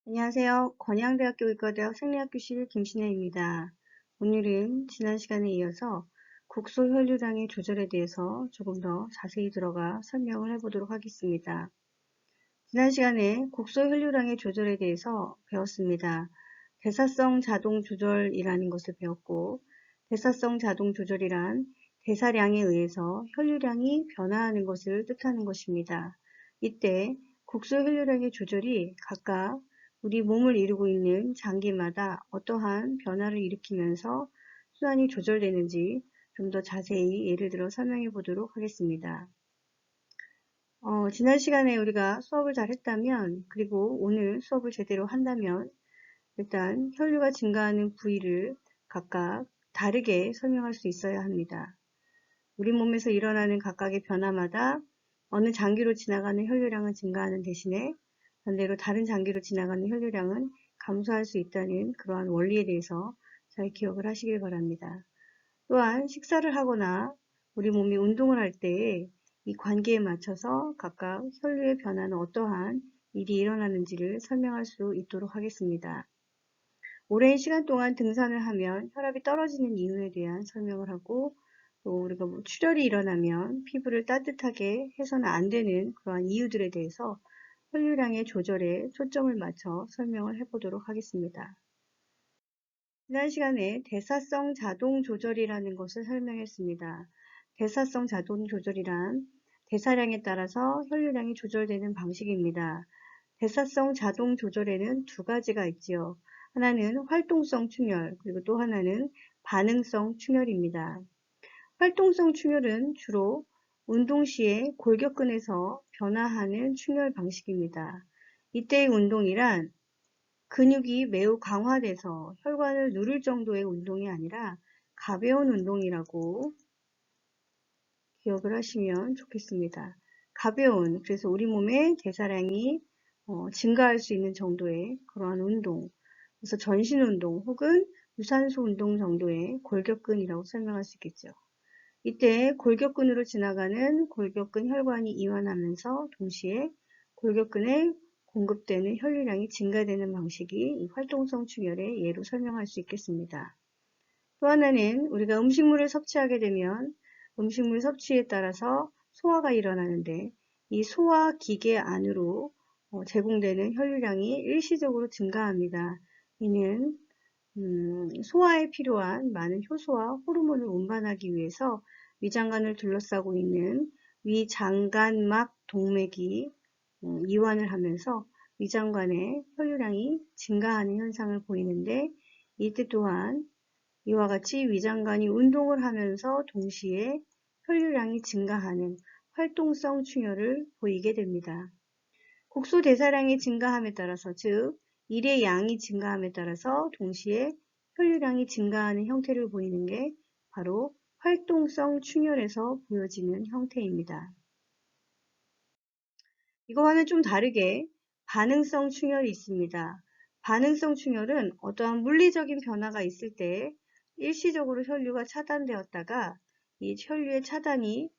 안녕하세요. 건양대학교 의과대학 생리학교실 김신혜입니다. 오늘은 지난 시간에 이어서 국소 혈류량의 조절에 대해서 조금 더 자세히 들어가 설명을 해보도록 하겠습니다. 지난 시간에 국소 혈류량의 조절에 대해서 배웠습니다. 대사성 자동 조절이라는 것을 배웠고, 대사성 자동 조절이란 대사량에 의해서 혈류량이 변화하는 것을 뜻하는 것입니다. 이때 국소 혈류량의 조절이 각각 우리 몸을 이루고 있는 장기마다 어떠한 변화를 일으키면서 순환이 조절되는지 좀 더 자세히 예를 들어 설명해 보도록 하겠습니다. 지난 시간에 우리가 수업을 잘 했다면, 그리고 오늘 수업을 제대로 한다면, 일단 혈류가 증가하는 부위를 각각 다르게 설명할 수 있어야 합니다. 우리 몸에서 일어나는 각각의 변화마다 어느 장기로 지나가는 혈류량은 증가하는 대신에 반대로 다른 장기로 지나가는 혈류량은 감소할 수 있다는 그러한 원리에 대해서 잘 기억을 하시길 바랍니다. 또한 식사를 하거나 우리 몸이 운동을 할 때에 이 관계에 맞춰서 각각 혈류의 변화는 어떠한 일이 일어나는지를 설명할 수 있도록 하겠습니다. 오랜 시간 동안 등산을 하면 혈압이 떨어지는 이유에 대한 설명을 하고, 또 우리가 출혈이 일어나면 피부를 따뜻하게 해서는 안 되는 그러한 이유들에 대해서 혈류량의 조절에 초점을 맞춰 설명을 해보도록 하겠습니다. 지난 시간에 대사성 자동 조절이라는 것을 설명했습니다. 대사성 자동 조절이란 대사량에 따라서 혈류량이 조절되는 방식입니다. 대사성 자동 조절에는 두 가지가 있지요. 하나는 활동성 충혈, 그리고 또 하나는 반응성 충혈입니다. 활동성 충혈은 주로 운동 시에 골격근에서 변화하는 충혈 방식입니다. 이때의 운동이란 근육이 매우 강화돼서 혈관을 누를 정도의 운동이 아니라 가벼운 운동이라고 기억을 하시면 좋겠습니다. 가벼운, 그래서 우리 몸의 대사량이 증가할 수 있는 정도의 그러한 운동, 그래서 전신 운동 혹은 유산소 운동 정도의 골격근이라고 설명할 수 있겠죠. 이때 골격근으로 지나가는 골격근 혈관이 이완하면서 동시에 골격근에 공급되는 혈류량이 증가되는 방식이 이 활동성 충혈의 예로 설명할 수 있겠습니다. 또 하나는 우리가 음식물을 섭취하게 되면 음식물 섭취에 따라서 소화가 일어나는데, 이 소화 기계 안으로 제공되는 혈류량이 일시적으로 증가합니다. 이는 소화에 필요한 많은 효소와 호르몬을 운반하기 위해서 위장관을 둘러싸고 있는 위장관막 동맥이 이완을 하면서 위장관의 혈류량이 증가하는 현상을 보이는데, 이때 또한 이와 같이 위장관이 운동을 하면서 동시에 혈류량이 증가하는 활동성 충혈을 보이게 됩니다. 국소 대사량이 증가함에 따라서, 즉 일의 양이 증가함에 따라서 동시에 혈류량이 증가하는 형태를 보이는 게 바로 활동성 충혈에서 보여지는 형태입니다. 이거와는 좀 다르게 반응성 충혈이 있습니다. 반응성 충혈은 어떠한 물리적인 변화가 있을 때 일시적으로 혈류가 차단되었다가 이 혈류의 차단이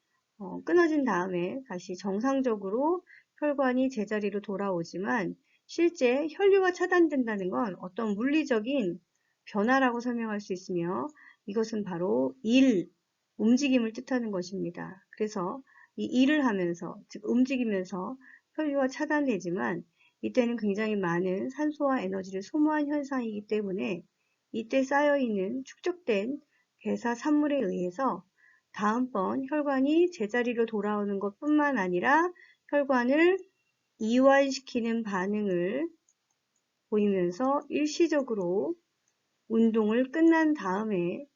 끊어진 다음에 다시 정상적으로 혈관이 제자리로 돌아오지만, 실제 혈류가 차단된다는 건 어떤 물리적인 변화라고 설명할 수 있으며, 이것은 바로 움직임을 뜻하는 것입니다. 그래서 이 일을 하면서, 즉 움직이면서 혈류가 차단되지만 이때는 굉장히 많은 산소와 에너지를 소모한 현상이기 때문에 이때 쌓여있는 축적된 대사 산물에 의해서 다음번 혈관이 제자리로 돌아오는 것뿐만 아니라 혈관을 이완시키는 반응을 보이면서 일시적으로 운동을 끝낸 다음에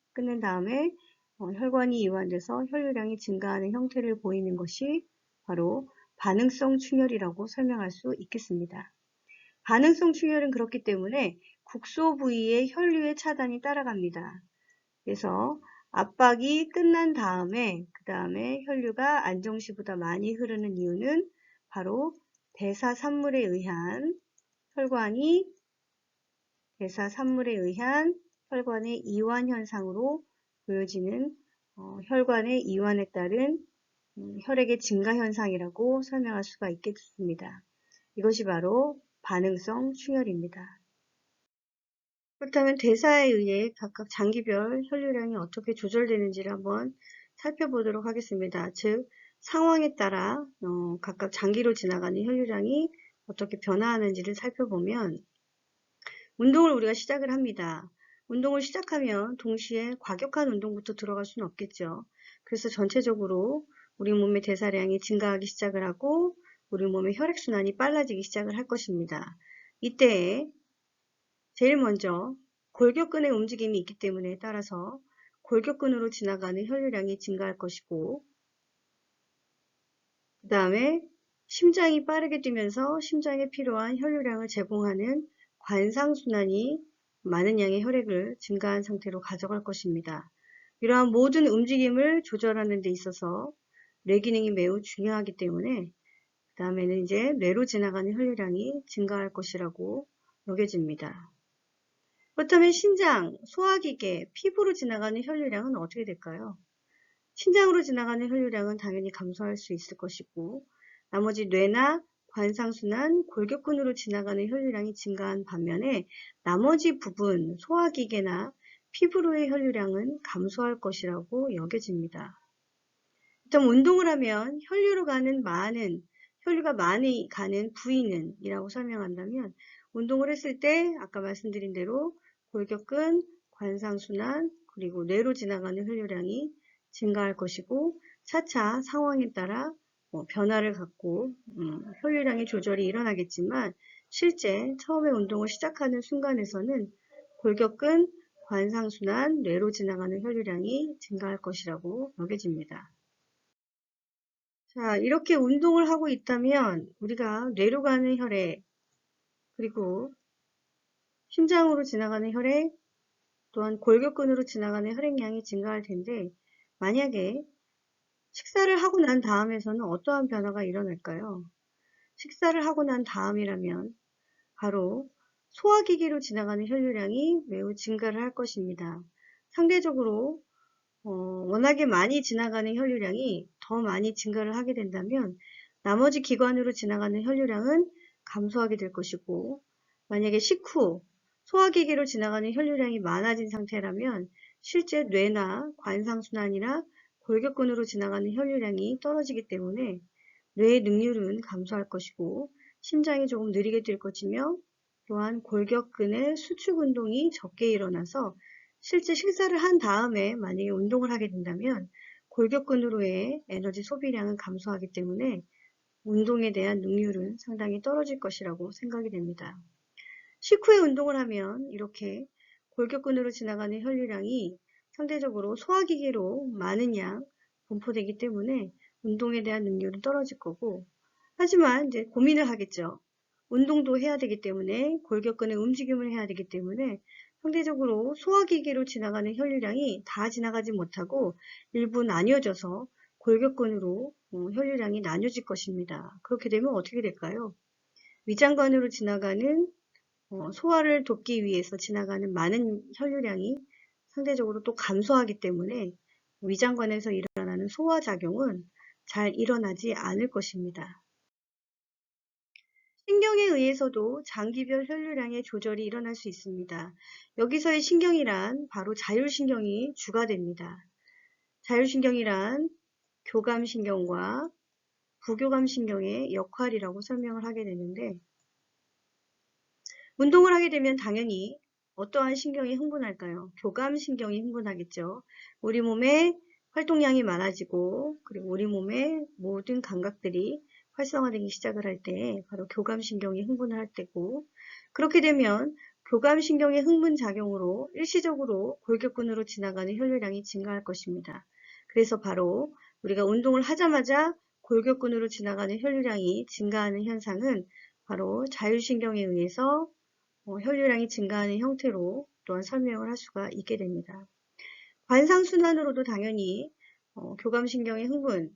혈관이 이완돼서 혈류량이 증가하는 형태를 보이는 것이 바로 반응성 충혈이라고 설명할 수 있겠습니다. 반응성 충혈은 그렇기 때문에 국소 부위의 혈류의 차단이 따라갑니다. 그래서 압박이 끝난 다음에 그 다음에 혈류가 안정시보다 많이 흐르는 이유는 바로 대사산물에 의한 혈관의 이완 현상으로 보여지는 혈관의 이완에 따른 혈액의 증가 현상이라고 설명할 수가 있겠습니다. 이것이 바로 반응성 충혈입니다. 그렇다면 대사에 의해 각각 장기별 혈류량이 어떻게 조절되는지를 한번 살펴보도록 하겠습니다. 즉 상황에 따라 각각 장기로 지나가는 혈류량이 어떻게 변화하는지를 살펴보면, 운동을 우리가 시작을 합니다. 운동을 시작하면 동시에 과격한 운동부터 들어갈 수는 없겠죠. 그래서 전체적으로 우리 몸의 대사량이 증가하기 시작을 하고 우리 몸의 혈액순환이 빨라지기 시작을 할 것입니다. 이때 제일 먼저 골격근의 움직임이 있기 때문에 따라서 골격근으로 지나가는 혈류량이 증가할 것이고, 그 다음에 심장이 빠르게 뛰면서 심장에 필요한 혈류량을 제공하는 관상순환이 많은 양의 혈액을 증가한 상태로 가져갈 것입니다. 이러한 모든 움직임을 조절하는 데 있어서 뇌 기능이 매우 중요하기 때문에 그 다음에는 이제 뇌로 지나가는 혈류량이 증가할 것이라고 여겨집니다. 그렇다면 신장, 소화기계, 피부로 지나가는 혈류량은 어떻게 될까요? 신장으로 지나가는 혈류량은 당연히 감소할 수 있을 것이고, 나머지 뇌나 관상순환, 골격근으로 지나가는 혈류량이 증가한 반면에 나머지 부분, 소화기계나 피부로의 혈류량은 감소할 것이라고 여겨집니다. 일단 운동을 하면 혈류가 많이 가는 부위는 이라고 설명한다면, 운동을 했을 때 아까 말씀드린 대로 골격근, 관상순환, 그리고 뇌로 지나가는 혈류량이 증가할 것이고, 차차 상황에 따라 변화를 갖고 혈류량의 조절이 일어나겠지만, 실제 처음에 운동을 시작하는 순간에서는 골격근, 관상순환, 뇌로 지나가는 혈류량이 증가할 것이라고 여겨집니다. 자, 이렇게 운동을 하고 있다면 우리가 뇌로 가는 혈액, 그리고 심장으로 지나가는 혈액, 또한 골격근으로 지나가는 혈액량이 증가할 텐데, 만약에 식사를 하고 난 다음에서는 어떠한 변화가 일어날까요? 식사를 하고 난 다음이라면 바로 소화기계로 지나가는 혈류량이 매우 증가를 할 것입니다. 상대적으로 워낙에 많이 지나가는 혈류량이 더 많이 증가를 하게 된다면 나머지 기관으로 지나가는 혈류량은 감소하게 될 것이고, 만약에 식후 소화기계로 지나가는 혈류량이 많아진 상태라면 실제 뇌나 관상순환이나 골격근으로 지나가는 혈류량이 떨어지기 때문에 뇌의 능률은 감소할 것이고 심장이 조금 느리게 뛸 것이며, 또한 골격근의 수축 운동이 적게 일어나서 실제 식사를 한 다음에 만약에 운동을 하게 된다면 골격근으로의 에너지 소비량은 감소하기 때문에 운동에 대한 능률은 상당히 떨어질 것이라고 생각이 됩니다. 식후에 운동을 하면 이렇게 골격근으로 지나가는 혈류량이 상대적으로 소화기계로 많은 양 분포되기 때문에 운동에 대한 능률은 떨어질 거고, 하지만 이제 고민을 하겠죠. 운동도 해야 되기 때문에 골격근의 움직임을 해야 되기 때문에 상대적으로 소화기계로 지나가는 혈류량이 다 지나가지 못하고 일부 나뉘어져서 골격근으로 혈류량이 나뉘어질 것입니다. 그렇게 되면 어떻게 될까요? 위장관으로 지나가는 소화를 돕기 위해서 지나가는 많은 혈류량이 상대적으로 또 감소하기 때문에 위장관에서 일어나는 소화작용은 잘 일어나지 않을 것입니다. 신경에 의해서도 장기별 혈류량의 조절이 일어날 수 있습니다. 여기서의 신경이란 바로 자율신경이 주가 됩니다. 자율신경이란 교감신경과 부교감신경의 역할이라고 설명을 하게 되는데, 운동을 하게 되면 당연히 어떠한 신경이 흥분할까요? 교감신경이 흥분하겠죠. 우리 몸의 활동량이 많아지고, 그리고 우리 몸의 모든 감각들이 활성화되기 시작을 할 때 바로 교감신경이 흥분을 할 때고, 그렇게 되면 교감신경의 흥분작용으로 일시적으로 골격근으로 지나가는 혈류량이 증가할 것입니다. 그래서 바로 우리가 운동을 하자마자 골격근으로 지나가는 혈류량이 증가하는 현상은 바로 자율신경에 의해서 혈류량이 증가하는 형태로 또한 설명을 할 수가 있게 됩니다. 관상순환으로도 당연히 교감신경의 흥분에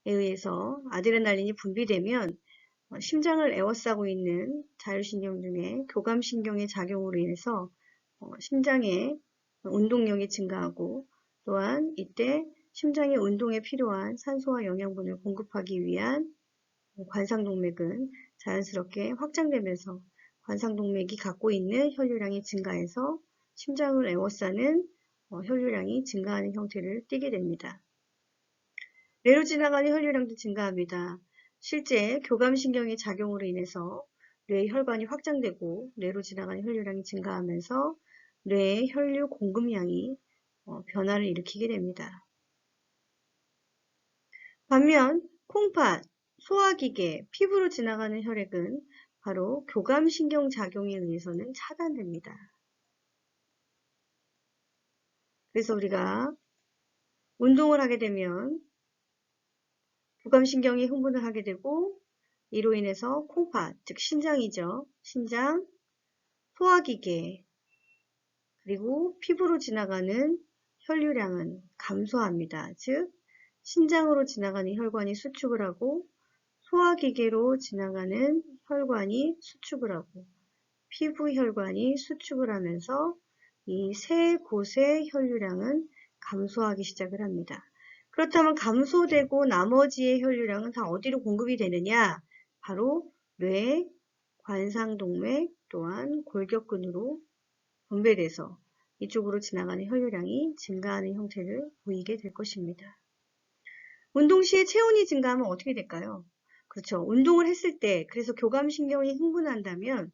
의해서 아드레날린이 분비되면 심장을 에워싸고 있는 자율신경 중에 교감신경의 작용으로 인해서 심장의 운동량이 증가하고, 또한 이때 심장의 운동에 필요한 산소와 영양분을 공급하기 위한 관상동맥은 자연스럽게 확장되면서 관상동맥이 갖고 있는 혈류량이 증가해서 심장을 에워싸는 혈류량이 증가하는 형태를 띠게 됩니다. 뇌로 지나가는 혈류량도 증가합니다. 실제 교감신경의 작용으로 인해서 뇌의 혈관이 확장되고 뇌로 지나가는 혈류량이 증가하면서 뇌의 혈류 공급량이 변화를 일으키게 됩니다. 반면 콩팥, 소화기계, 피부로 지나가는 혈액은 바로 교감신경 작용에 의해서는 차단됩니다. 그래서 우리가 운동을 하게 되면 교감신경이 흥분을 하게 되고 이로 인해서 콩팥, 즉 신장이죠. 신장, 소화기계, 그리고 피부로 지나가는 혈류량은 감소합니다. 즉 신장으로 지나가는 혈관이 수축을 하고 소화기계로 지나가는 혈관이 수축을 하고 피부 혈관이 수축을 하면서 이 세 곳의 혈류량은 감소하기 시작을 합니다. 그렇다면 감소되고 나머지의 혈류량은 다 어디로 공급이 되느냐? 바로 뇌, 관상동맥 또한 골격근으로 분배돼서 이쪽으로 지나가는 혈류량이 증가하는 형태를 보이게 될 것입니다. 운동 시에 체온이 증가하면 어떻게 될까요? 그렇죠. 운동을 했을 때 그래서 교감신경이 흥분한다면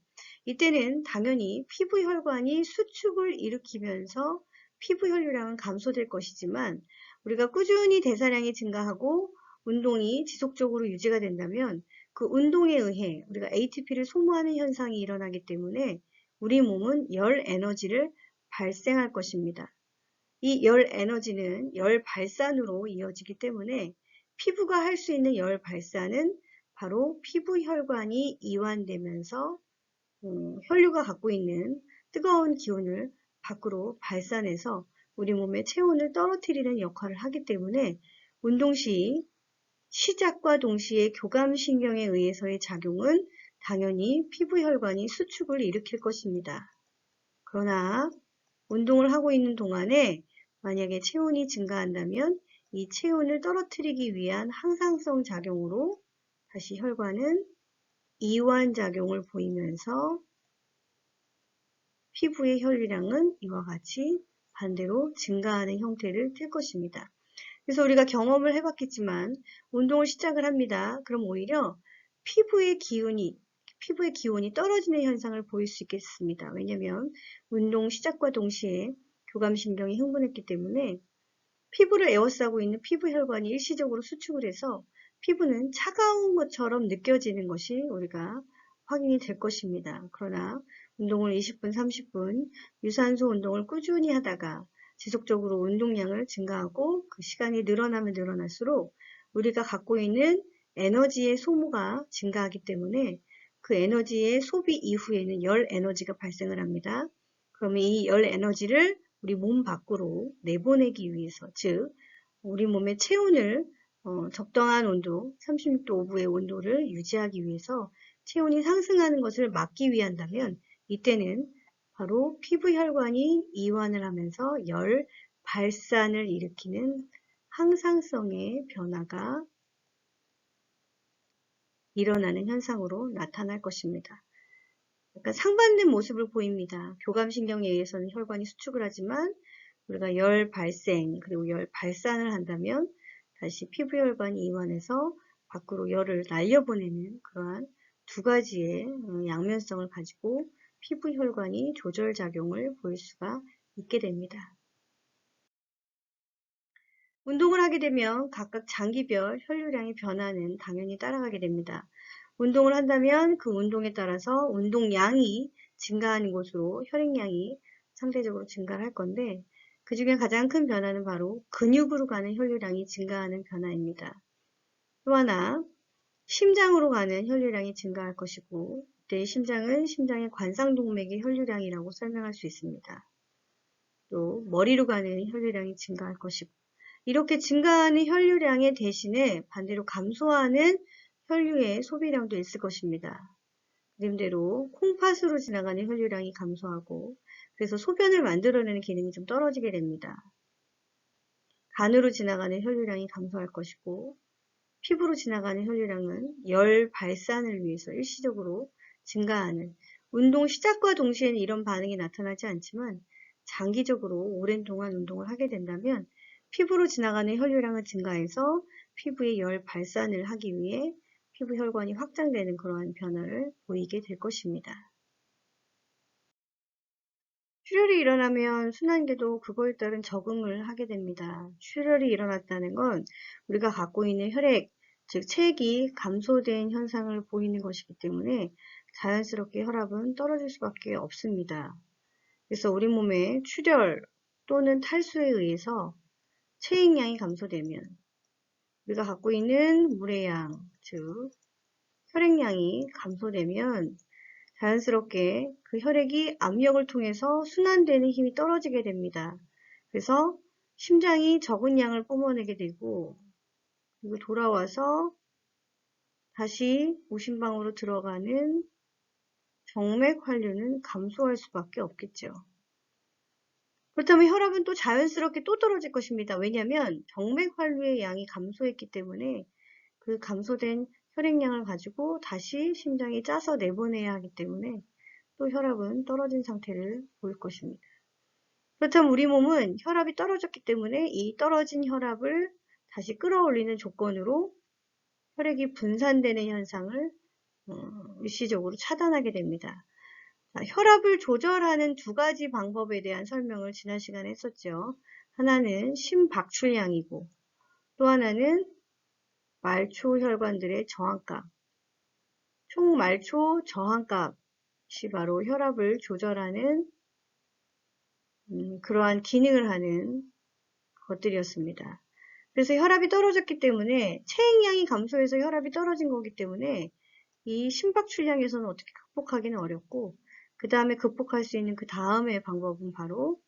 이때는 당연히 피부 혈관이 수축을 일으키면서 피부 혈류량은 감소될 것이지만 우리가 꾸준히 대사량이 증가하고 운동이 지속적으로 유지가 된다면 그 운동에 의해 우리가 ATP를 소모하는 현상이 일어나기 때문에 우리 몸은 열 에너지를 발생할 것입니다. 이 열 에너지는 열 발산으로 이어지기 때문에 피부가 할 수 있는 열 발산은 바로 피부 혈관이 이완되면서 혈류가 갖고 있는 뜨거운 기운을 밖으로 발산해서 우리 몸의 체온을 떨어뜨리는 역할을 하기 때문에 운동 시 시작과 동시에 교감신경에 의해서의 작용은 당연히 피부 혈관이 수축을 일으킬 것입니다. 그러나 운동을 하고 있는 동안에 만약에 체온이 증가한다면 이 체온을 떨어뜨리기 위한 항상성 작용으로 다시 혈관은 이완작용을 보이면서 피부의 혈류량은 이와 같이 반대로 증가하는 형태를 띨 것입니다. 그래서 우리가 경험을 해봤겠지만 운동을 시작을 합니다. 그럼 오히려 피부의 기운이 떨어지는 현상을 보일 수 있겠습니다. 왜냐하면 운동 시작과 동시에 교감신경이 흥분했기 때문에 피부를 에워싸고 있는 피부 혈관이 일시적으로 수축을 해서 피부는 차가운 것처럼 느껴지는 것이 우리가 확인이 될 것입니다. 그러나 운동을 20분, 30분 유산소 운동을 꾸준히 하다가 지속적으로 운동량을 증가하고 그 시간이 늘어나면 늘어날수록 우리가 갖고 있는 에너지의 소모가 증가하기 때문에 그 에너지의 소비 이후에는 열 에너지가 발생을 합니다. 그러면 이 열 에너지를 우리 몸 밖으로 내보내기 위해서, 즉 우리 몸의 체온을 적당한 온도, 36도 5부의 온도를 유지하기 위해서 체온이 상승하는 것을 막기 위한다면 이때는 바로 피부 혈관이 이완을 하면서 열 발산을 일으키는 항상성의 변화가 일어나는 현상으로 나타날 것입니다. 약간 상반된 모습을 보입니다. 교감신경에 의해서는 혈관이 수축을 하지만 우리가 열 발생 그리고 열 발산을 한다면 다시 피부 혈관이 이완해서 밖으로 열을 날려보내는 그러한 두 가지의 양면성을 가지고 피부 혈관이 조절작용을 보일 수가 있게 됩니다. 운동을 하게 되면 각각 장기별 혈류량의 변화는 당연히 따라가게 됩니다. 운동을 한다면 그 운동에 따라서 운동량이 증가하는 곳으로 혈액량이 상대적으로 증가할 건데 그 중에 가장 큰 변화는 바로 근육으로 가는 혈류량이 증가하는 변화입니다. 또 하나 심장으로 가는 혈류량이 증가할 것이고 이때 심장은 심장의 관상동맥의 혈류량이라고 설명할 수 있습니다. 또 머리로 가는 혈류량이 증가할 것이고 이렇게 증가하는 혈류량의 대신에 반대로 감소하는 혈류의 소비량도 있을 것입니다. 그림대로 콩팥으로 지나가는 혈류량이 감소하고 그래서 소변을 만들어내는 기능이 좀 떨어지게 됩니다. 간으로 지나가는 혈류량이 감소할 것이고 피부로 지나가는 혈류량은 열 발산을 위해서 일시적으로 증가하는, 운동 시작과 동시에는 이런 반응이 나타나지 않지만 장기적으로 오랜 동안 운동을 하게 된다면 피부로 지나가는 혈류량은 증가해서 피부에 열 발산을 하기 위해 피부 혈관이 확장되는 그러한 변화를 보이게 될 것입니다. 출혈이 일어나면 순환계도 그거에 따른 적응을 하게 됩니다. 출혈이 일어났다는 건 우리가 갖고 있는 혈액, 즉 체액이 감소된 현상을 보이는 것이기 때문에 자연스럽게 혈압은 떨어질 수밖에 없습니다. 그래서 우리 몸의 출혈 또는 탈수에 의해서 체액량이 감소되면 우리가 갖고 있는 물의 양, 즉 혈액량이 감소되면 자연스럽게 그 혈액이 압력을 통해서 순환되는 힘이 떨어지게 됩니다. 그래서 심장이 적은 양을 뿜어내게 되고, 그리고 돌아와서 다시 오심방으로 들어가는 정맥 환류는 감소할 수밖에 없겠죠. 그렇다면 혈압은 또 자연스럽게 또 떨어질 것입니다. 왜냐하면 정맥 환류의 양이 감소했기 때문에 그 감소된 혈액량을 가지고 다시 심장이 짜서 내보내야 하기 때문에 또 혈압은 떨어진 상태를 보일 것입니다. 그렇다면 우리 몸은 혈압이 떨어졌기 때문에 이 떨어진 혈압을 다시 끌어올리는 조건으로 혈액이 분산되는 현상을 일시적으로 차단하게 됩니다. 혈압을 조절하는 두 가지 방법에 대한 설명을 지난 시간에 했었죠. 하나는 심박출량이고 또 하나는 말초 혈관들의 저항값, 총 말초 저항값이 바로 혈압을 조절하는 그러한 기능을 하는 것들이었습니다. 그래서 혈압이 떨어졌기 때문에 체액량이 감소해서 혈압이 떨어진 거기 때문에 이 심박출량에서는 어떻게 극복하기는 어렵고, 그 다음에 극복할 수 있는 그 다음의 방법은 바로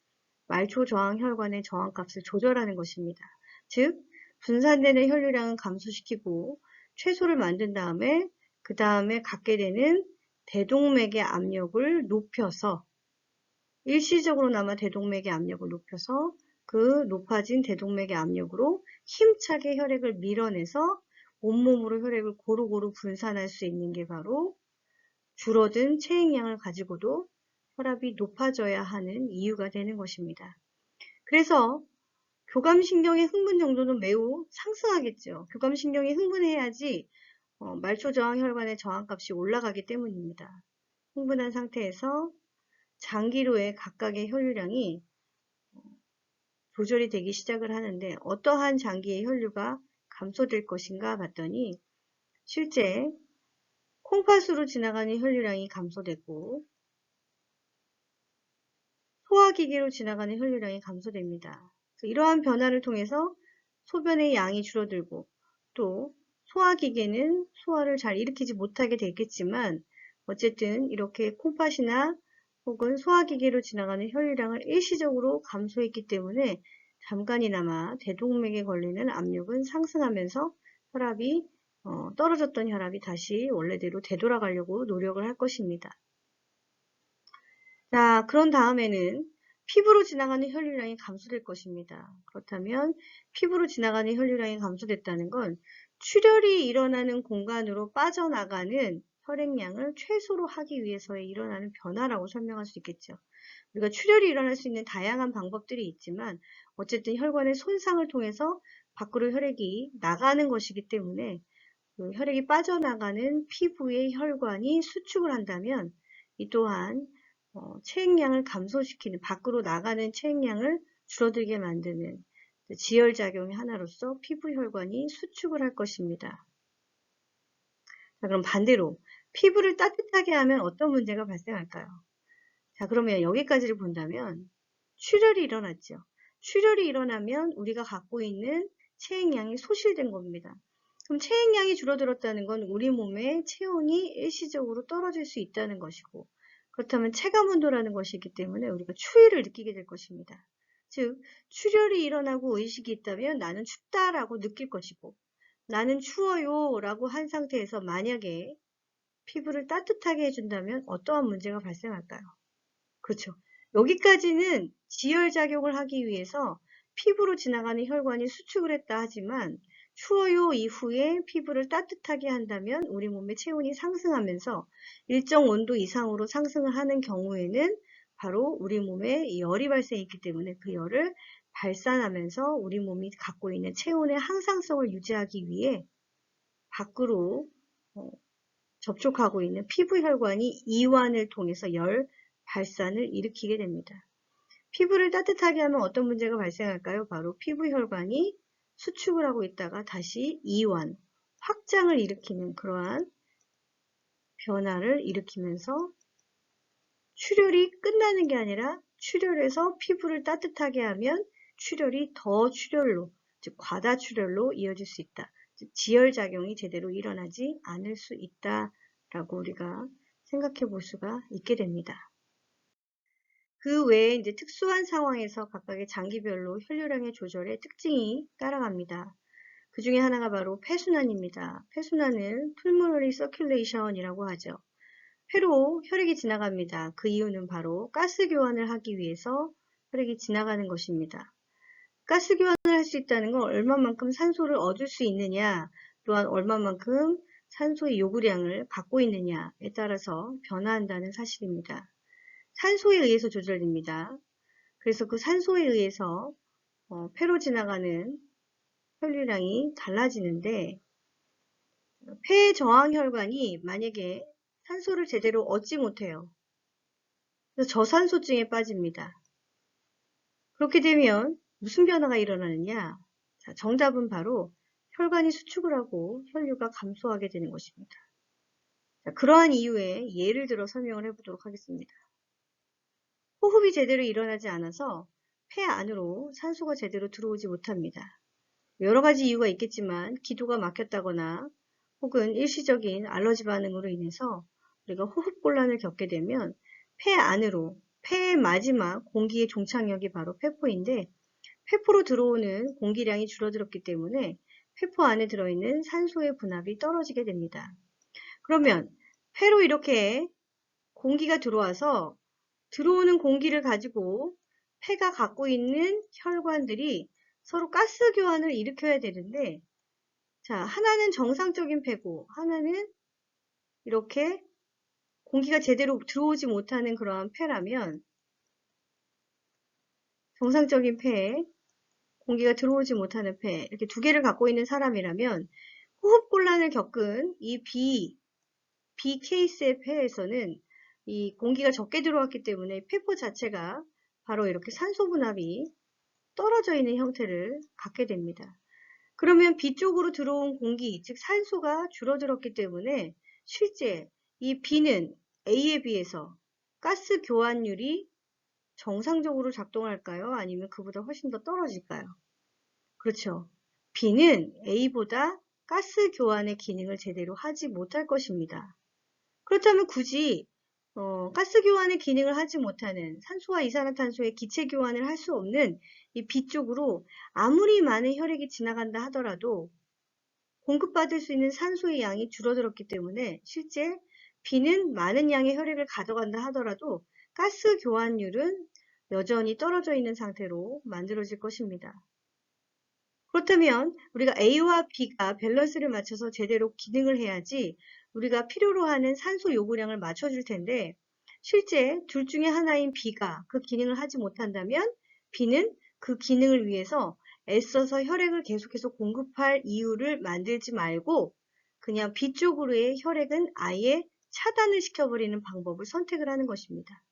말초 저항 혈관의 저항값을 조절하는 것입니다. 즉 분산되는 혈류량은 감소시키고 최소를 만든 다음에 그 다음에 갖게 되는 대동맥의 압력을 높여서 일시적으로나마 대동맥의 압력을 높여서 그 높아진 대동맥의 압력으로 힘차게 혈액을 밀어내서 온몸으로 혈액을 고루고루 분산할 수 있는 게 바로 줄어든 체액량을 가지고도 혈압이 높아져야 하는 이유가 되는 것입니다. 그래서 교감신경의 흥분 정도는 매우 상승하겠죠. 교감신경이 흥분해야지 말초저항 혈관의 저항값이 올라가기 때문입니다. 흥분한 상태에서 장기로의 각각의 혈류량이 조절이 되기 시작을 하는데 어떠한 장기의 혈류가 감소될 것인가 봤더니 실제 콩팥으로 지나가는 혈류량이 감소됐고 소화기계로 지나가는 혈류량이 감소됩니다. 이러한 변화를 통해서 소변의 양이 줄어들고 또 소화기계는 소화를 잘 일으키지 못하게 되겠지만 어쨌든 이렇게 콩팥이나 혹은 소화기계로 지나가는 혈류량을 일시적으로 감소했기 때문에 잠깐이나마 대동맥에 걸리는 압력은 상승하면서 혈압이 떨어졌던 혈압이 다시 원래대로 되돌아가려고 노력을 할 것입니다. 자, 그런 다음에는 피부로 지나가는 혈류량이 감소될 것입니다. 그렇다면 피부로 지나가는 혈류량이 감소됐다는 건 출혈이 일어나는 공간으로 빠져나가는 혈액량을 최소로 하기 위해서 일어나는 변화라고 설명할 수 있겠죠. 우리가 출혈이 일어날 수 있는 다양한 방법들이 있지만 어쨌든 혈관의 손상을 통해서 밖으로 혈액이 나가는 것이기 때문에 그 혈액이 빠져나가는 피부의 혈관이 수축을 한다면 이 또한 체액량을 감소시키는, 밖으로 나가는 체액량을 줄어들게 만드는 지혈작용의 하나로서 피부 혈관이 수축을 할 것입니다. 자, 그럼 반대로 피부를 따뜻하게 하면 어떤 문제가 발생할까요? 자, 그러면 여기까지를 본다면 출혈이 일어났죠. 출혈이 일어나면 우리가 갖고 있는 체액량이 소실된 겁니다. 그럼 체액량이 줄어들었다는 건 우리 몸의 체온이 일시적으로 떨어질 수 있다는 것이고, 그렇다면 체감온도라는 것이 있기 때문에 우리가 추위를 느끼게 될 것입니다. 즉 출혈이 일어나고 의식이 있다면 나는 춥다라고 느낄 것이고 나는 추워요 라고 한 상태에서 만약에 피부를 따뜻하게 해준다면 어떠한 문제가 발생할까요? 그렇죠. 여기까지는 지혈작용을 하기 위해서 피부로 지나가는 혈관이 수축을 했다 하지만 추워요 이후에 피부를 따뜻하게 한다면 우리 몸의 체온이 상승하면서 일정 온도 이상으로 상승을 하는 경우에는 바로 우리 몸에 열이 발생했기 때문에 그 열을 발산하면서 우리 몸이 갖고 있는 체온의 항상성을 유지하기 위해 밖으로 접촉하고 있는 피부 혈관이 이완을 통해서 열 발산을 일으키게 됩니다. 피부를 따뜻하게 하면 어떤 문제가 발생할까요? 바로 피부 혈관이 수축을 하고 있다가 다시 이완, 확장을 일으키는 그러한 변화를 일으키면서 출혈이 끝나는 게 아니라 출혈해서 피부를 따뜻하게 하면 출혈이 더 출혈로, 즉 과다 출혈로 이어질 수 있다. 즉 지혈작용이 제대로 일어나지 않을 수 있다라고 우리가 생각해 볼 수가 있게 됩니다. 그 외에 이제 특수한 상황에서 각각의 장기별로 혈류량의 조절에 특징이 따라갑니다. 그 중에 하나가 바로 폐순환입니다. 폐순환을 pulmonary circulation이라고 하죠. 폐로 혈액이 지나갑니다. 그 이유는 바로 가스 교환을 하기 위해서 혈액이 지나가는 것입니다. 가스 교환을 할 수 있다는 건 얼마만큼 산소를 얻을 수 있느냐, 또한 얼마만큼 산소의 요구량을 갖고 있느냐에 따라서 변화한다는 사실입니다. 산소에 의해서 조절됩니다. 그래서 그 산소에 의해서 폐로 지나가는 혈류량이 달라지는데 폐 저항 혈관이 만약에 산소를 제대로 얻지 못해요. 그래서 저산소증에 빠집니다. 그렇게 되면 무슨 변화가 일어나느냐? 자, 정답은 바로 혈관이 수축을 하고 혈류가 감소하게 되는 것입니다. 자, 그러한 이유에 예를 들어 설명을 해보도록 하겠습니다. 호흡이 제대로 일어나지 않아서 폐 안으로 산소가 제대로 들어오지 못합니다. 여러 가지 이유가 있겠지만 기도가 막혔다거나 혹은 일시적인 알러지 반응으로 인해서 우리가 호흡곤란을 겪게 되면 폐 안으로, 폐의 마지막 공기의 종착역이 바로 폐포인데 폐포로 들어오는 공기량이 줄어들었기 때문에 폐포 안에 들어있는 산소의 분압이 떨어지게 됩니다. 그러면 폐로 이렇게 공기가 들어와서 들어오는 공기를 가지고 폐가 갖고 있는 혈관들이 서로 가스 교환을 일으켜야 되는데, 자, 하나는 정상적인 폐고, 하나는 이렇게 공기가 제대로 들어오지 못하는 그러한 폐라면, 정상적인 폐에 공기가 들어오지 못하는 폐, 이렇게 두 개를 갖고 있는 사람이라면, 호흡곤란을 겪은 이 B 케이스의 폐에서는 이 공기가 적게 들어왔기 때문에 폐포 자체가 바로 이렇게 산소 분압이 떨어져 있는 형태를 갖게 됩니다. 그러면 B 쪽으로 들어온 공기, 즉 산소가 줄어들었기 때문에 실제 이 B는 A에 비해서 가스 교환율이 정상적으로 작동할까요? 아니면 그보다 훨씬 더 떨어질까요? 그렇죠. B는 A보다 가스 교환의 기능을 제대로 하지 못할 것입니다. 그렇다면 굳이 가스 교환의 기능을 하지 못하는 산소와 이산화탄소의 기체 교환을 할 수 없는 이 B 쪽으로 아무리 많은 혈액이 지나간다 하더라도 공급받을 수 있는 산소의 양이 줄어들었기 때문에 실제 B는 많은 양의 혈액을 가져간다 하더라도 가스 교환율은 여전히 떨어져 있는 상태로 만들어질 것입니다. 그렇다면 우리가 A와 B가 밸런스를 맞춰서 제대로 기능을 해야지 우리가 필요로 하는 산소 요구량을 맞춰줄 텐데 실제 둘 중에 하나인 B가 그 기능을 하지 못한다면 B는 그 기능을 위해서 애써서 혈액을 계속해서 공급할 이유를 만들지 말고 그냥 B 쪽으로의 혈액은 아예 차단을 시켜버리는 방법을 선택을 하는 것입니다.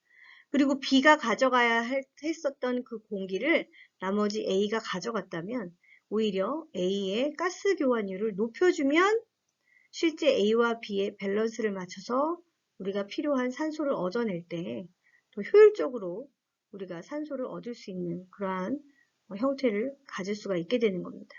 그리고 B가 가져가야 했었던 그 공기를 나머지 A가 가져갔다면 오히려 A의 가스 교환율을 높여주면 실제 A와 B의 밸런스를 맞춰서 우리가 필요한 산소를 얻어낼 때 더 효율적으로 우리가 산소를 얻을 수 있는 그러한 형태를 가질 수가 있게 되는 겁니다.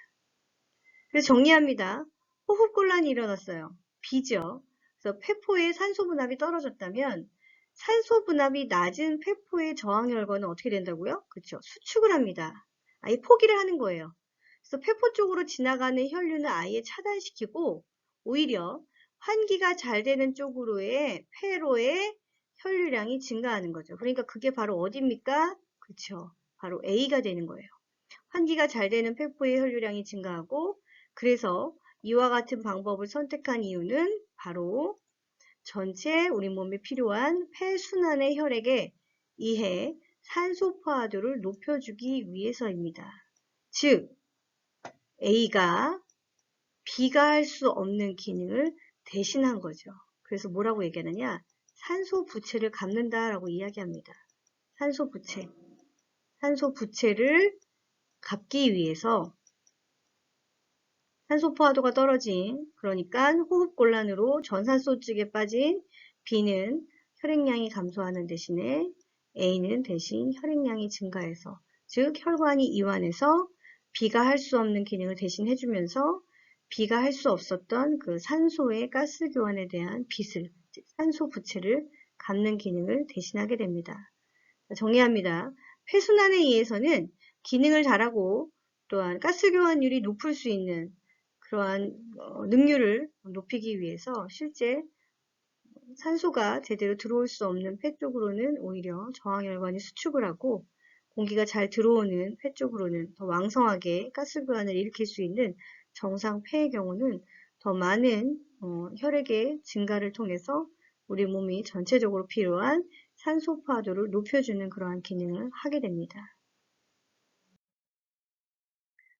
그래서 정리합니다. 호흡곤란이 일어났어요. B죠. 그래서 폐포의 산소 분압이 떨어졌다면 산소 분압이 낮은 폐포의 저항 혈관은 어떻게 된다고요? 그렇죠. 수축을 합니다. 아예 포기를 하는 거예요. 그래서 폐포 쪽으로 지나가는 혈류는 아예 차단시키고 오히려 환기가 잘 되는 쪽으로의 폐로의 혈류량이 증가하는 거죠. 그러니까 그게 바로 어디입니까? 그렇죠. 바로 A가 되는 거예요. 환기가 잘 되는 폐포의 혈류량이 증가하고 그래서 이와 같은 방법을 선택한 이유는 바로 전체 우리 몸에 필요한 폐순환의 혈액에 의해 산소 포화도를 높여주기 위해서입니다. 즉, A가 B가 할 수 없는 기능을 대신한 거죠. 그래서 뭐라고 얘기하느냐? 산소 부채를 갚는다라고 이야기합니다. 산소 부채. 산소 부채를 갚기 위해서 산소 포화도가 떨어진, 그러니까 호흡곤란으로 전산소 쪽에 빠진 B는 혈액량이 감소하는 대신에 A는 대신 혈액량이 증가해서, 즉 혈관이 이완해서 B가 할 수 없는 기능을 대신 해주면서 B가 할 수 없었던 그 산소의 가스 교환에 대한 빚을, 즉 산소 부채를 갚는 기능을 대신하게 됩니다. 정리합니다. 폐순환에 의해서는 기능을 잘하고 또한 가스 교환율이 높을 수 있는 그러한 능률을 높이기 위해서 실제 산소가 제대로 들어올 수 없는 폐 쪽으로는 오히려 저항혈관이 수축을 하고, 공기가 잘 들어오는 폐 쪽으로는 더 왕성하게 가스 교환을 일으킬 수 있는 정상 폐의 경우는 더 많은 혈액의 증가를 통해서 우리 몸이 전체적으로 필요한 산소 포화도를 높여주는 그러한 기능을 하게 됩니다.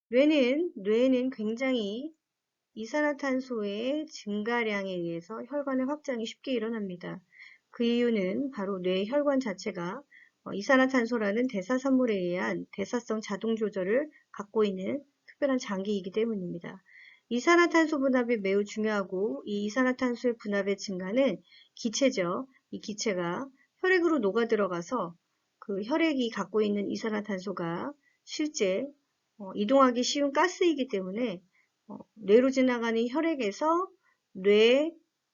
뇌는 굉장히 이산화탄소의 증가량에 의해서 혈관의 확장이 쉽게 일어납니다. 그 이유는 바로 뇌 혈관 자체가 이산화탄소라는 대사산물에 의한 대사성 자동 조절을 갖고 있는 특별한 장기이기 때문입니다. 이산화탄소 분압이 매우 중요하고, 이 이산화탄소의 분압의 증가는 기체죠. 이 기체가 혈액으로 녹아 들어가서 그 혈액이 갖고 있는 이산화탄소가 실제 이동하기 쉬운 가스이기 때문에 뇌로 지나가는 혈액에서 뇌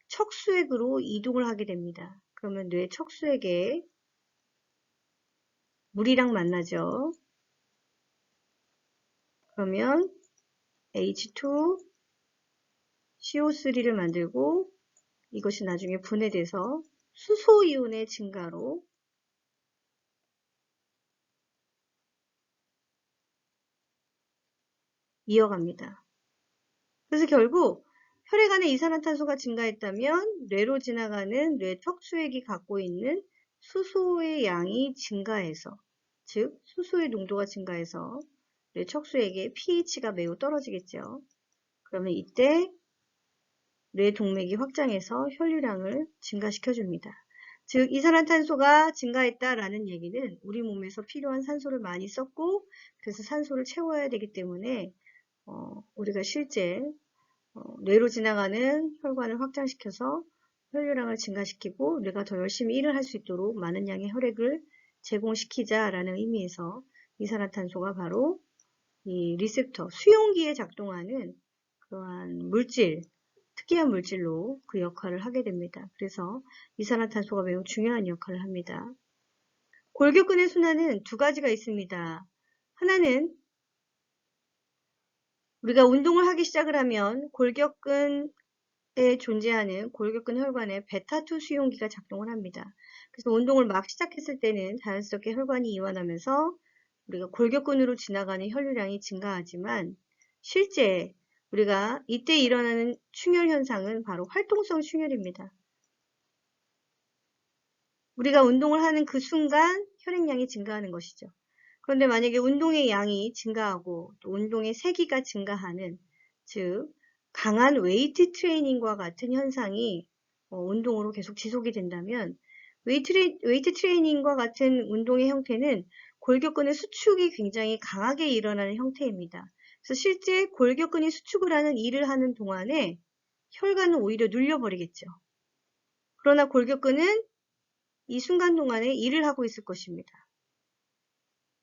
척수액으로 이동을 하게 됩니다. 그러면 뇌 척수액에 물이랑 만나죠. 그러면 H2, CO3를 만들고 이것이 나중에 분해돼서 수소이온의 증가로 이어갑니다. 그래서 결국 혈액 안에 이산화탄소가 증가했다면 뇌로 지나가는 뇌 척수액이 갖고 있는 수소의 양이 증가해서, 즉 수소의 농도가 증가해서 뇌 척수액의 pH가 매우 떨어지겠죠. 그러면 이때 뇌 동맥이 확장해서 혈류량을 증가시켜 줍니다. 즉 이산화탄소가 증가했다라는 얘기는 우리 몸에서 필요한 산소를 많이 썼고, 그래서 산소를 채워야 되기 때문에 우리가 실제 뇌로 지나가는 혈관을 확장시켜서 혈류량을 증가시키고 뇌가 더 열심히 일을 할 수 있도록 많은 양의 혈액을 제공시키자라는 의미에서 이산화탄소가 바로 이 리셉터, 수용기에 작동하는 그러한 물질, 특이한 물질로 그 역할을 하게 됩니다. 그래서 이산화탄소가 매우 중요한 역할을 합니다. 골격근의 순환은 두 가지가 있습니다. 하나는 우리가 운동을 하기 시작을 하면 골격근에 존재하는 골격근 혈관에 베타2 수용기가 작동을 합니다. 그래서 운동을 막 시작했을 때는 자연스럽게 혈관이 이완하면서 우리가 골격근으로 지나가는 혈류량이 증가하지만, 실제 우리가 이때 일어나는 충혈 현상은 바로 활동성 충혈입니다. 우리가 운동을 하는 그 순간 혈액량이 증가하는 것이죠. 그런데 만약에 운동의 양이 증가하고 또 운동의 세기가 증가하는, 즉 강한 웨이트 트레이닝과 같은 현상이 운동으로 계속 지속이 된다면, 웨이트 트레이닝과 같은 운동의 형태는 골격근의 수축이 굉장히 강하게 일어나는 형태입니다. 그래서 실제 골격근이 수축을 하는 일을 하는 동안에 혈관은 오히려 눌려버리겠죠. 그러나 골격근은 이 순간 동안에 일을 하고 있을 것입니다.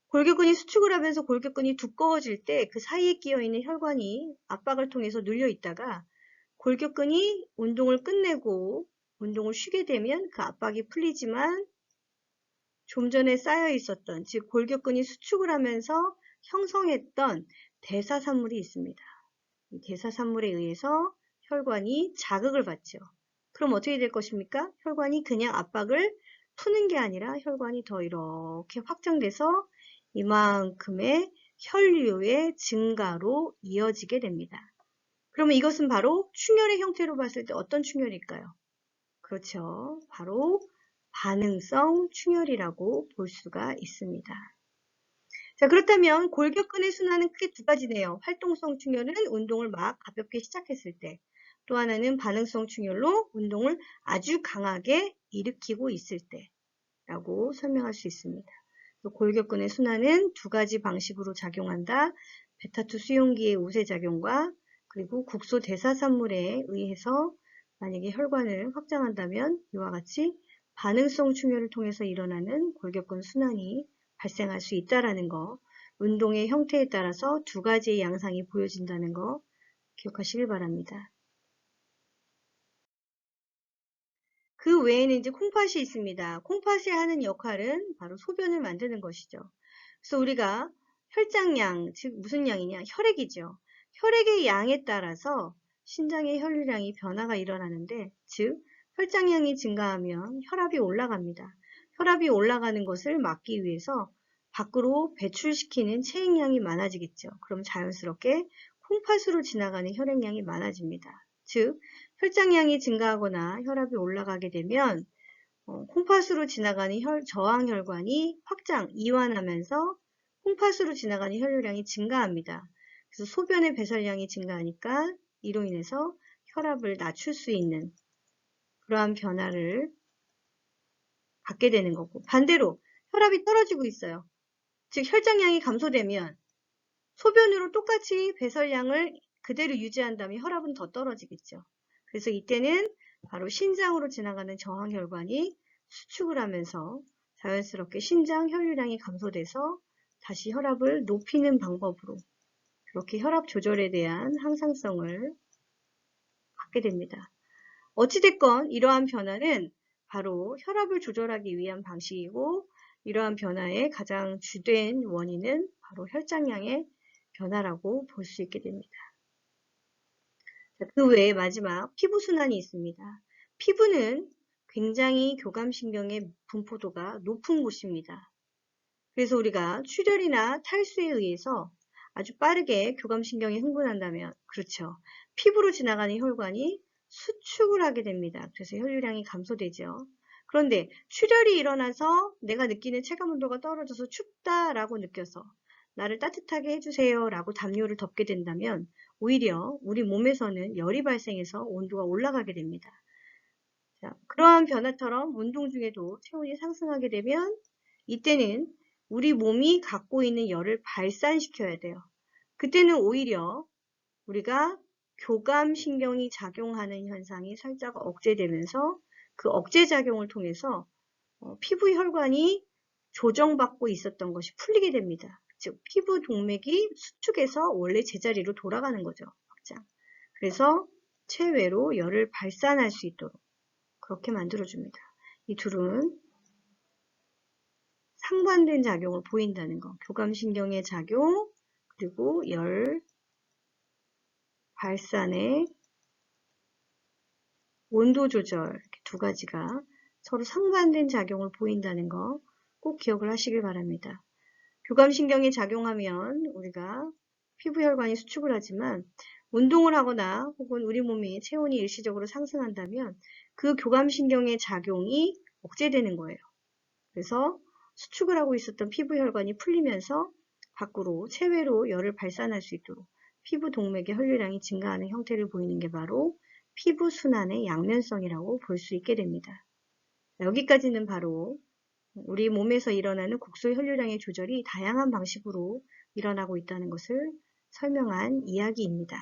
골격근이 수축을 하면서 골격근이 두꺼워질 때 그 사이에 끼어있는 혈관이 압박을 통해서 눌려 있다가 골격근이 운동을 끝내고 운동을 쉬게 되면 그 압박이 풀리지만 좀 전에 쌓여 있었던, 즉 골격근이 수축을 하면서 형성했던 대사산물이 있습니다. 이 대사산물에 의해서 혈관이 자극을 받죠. 그럼 어떻게 될 것입니까? 혈관이 그냥 압박을 푸는 게 아니라 혈관이 더 이렇게 확장돼서 이만큼의 혈류의 증가로 이어지게 됩니다. 그러면 이것은 바로 충혈의 형태로 봤을 때 어떤 충혈일까요? 그렇죠. 바로 반응성 충혈이라고 볼 수가 있습니다. 자, 그렇다면 골격근의 순환은 크게 두 가지네요. 활동성 충혈은 운동을 막 가볍게 시작했을 때, 또 하나는 반응성 충혈로 운동을 아주 강하게 일으키고 있을 때라고 설명할 수 있습니다. 골격근의 순환은 두 가지 방식으로 작용한다. 베타2 수용기의 우세작용과 그리고 국소 대사산물에 의해서 만약에 혈관을 확장한다면 이와 같이 반응성 충혈을 통해서 일어나는 골격근 순환이 발생할 수 있다는 거, 운동의 형태에 따라서 두 가지의 양상이 보여진다는 거 기억하시길 바랍니다. 그 외에는 이제 콩팥이 있습니다. 콩팥이 하는 역할은 바로 소변을 만드는 것이죠. 그래서 우리가 혈장량, 즉 무슨 양이냐? 혈액이죠. 혈액의 양에 따라서 신장의 혈류량이 변화가 일어나는데, 즉 혈장량이 증가하면 혈압이 올라갑니다. 혈압이 올라가는 것을 막기 위해서 밖으로 배출시키는 체액량이 많아지겠죠. 그럼 자연스럽게 콩팥으로 지나가는 혈액량이 많아집니다. 즉 혈장량이 증가하거나 혈압이 올라가게 되면 콩팥으로 지나가는 저항혈관이 확장, 이완하면서 콩팥으로 지나가는 혈류량이 증가합니다. 그래서 소변의 배설량이 증가하니까 이로 인해서 혈압을 낮출 수 있는 그러한 변화를 갖게 되는 거고, 반대로 혈압이 떨어지고 있어요. 즉 혈장량이 감소되면 소변으로 똑같이 배설량을 그대로 유지한다면 혈압은 더 떨어지겠죠. 그래서 이때는 바로 신장으로 지나가는 저항혈관이 수축을 하면서 자연스럽게 신장 혈류량이 감소돼서 다시 혈압을 높이는 방법으로 이렇게 혈압 조절에 대한 항상성을 갖게 됩니다. 어찌됐건 이러한 변화는 바로 혈압을 조절하기 위한 방식이고, 이러한 변화의 가장 주된 원인은 바로 혈장량의 변화라고 볼 수 있게 됩니다. 그 외에 마지막 피부순환이 있습니다. 피부는 굉장히 교감신경의 분포도가 높은 곳입니다. 그래서 우리가 출혈이나 탈수에 의해서 아주 빠르게 교감신경이 흥분한다면, 그렇죠. 피부로 지나가는 혈관이 수축을 하게 됩니다. 그래서 혈류량이 감소되죠. 그런데 출혈이 일어나서 내가 느끼는 체감온도가 떨어져서 춥다라고 느껴서 나를 따뜻하게 해주세요 라고 담요를 덮게 된다면 오히려 우리 몸에서는 열이 발생해서 온도가 올라가게 됩니다. 자, 그러한 변화처럼 운동 중에도 체온이 상승하게 되면 이때는 우리 몸이 갖고 있는 열을 발산시켜야 돼요. 그때는 오히려 우리가 교감신경이 작용하는 현상이 살짝 억제되면서 그 억제작용을 통해서 피부 혈관이 조정받고 있었던 것이 풀리게 됩니다. 즉 피부 동맥이 수축해서 원래 제자리로 돌아가는 거죠. 확장. 그래서 체외로 열을 발산할 수 있도록 그렇게 만들어줍니다. 이 둘은 상반된 작용을 보인다는 거. 교감신경의 작용, 그리고 열 발산의 온도 조절, 이렇게 두 가지가 서로 상반된 작용을 보인다는 거 꼭 기억을 하시길 바랍니다. 교감신경이 작용하면 우리가 피부혈관이 수축을 하지만 운동을 하거나 혹은 우리 몸이 체온이 일시적으로 상승한다면 그 교감신경의 작용이 억제되는 거예요. 그래서 수축을 하고 있었던 피부혈관이 풀리면서 밖으로 체외로 열을 발산할 수 있도록 피부 동맥의 혈류량이 증가하는 형태를 보이는 게 바로 피부순환의 양면성이라고 볼 수 있게 됩니다. 여기까지는 바로 우리 몸에서 일어나는 국소 혈류량의 조절이 다양한 방식으로 일어나고 있다는 것을 설명한 이야기입니다.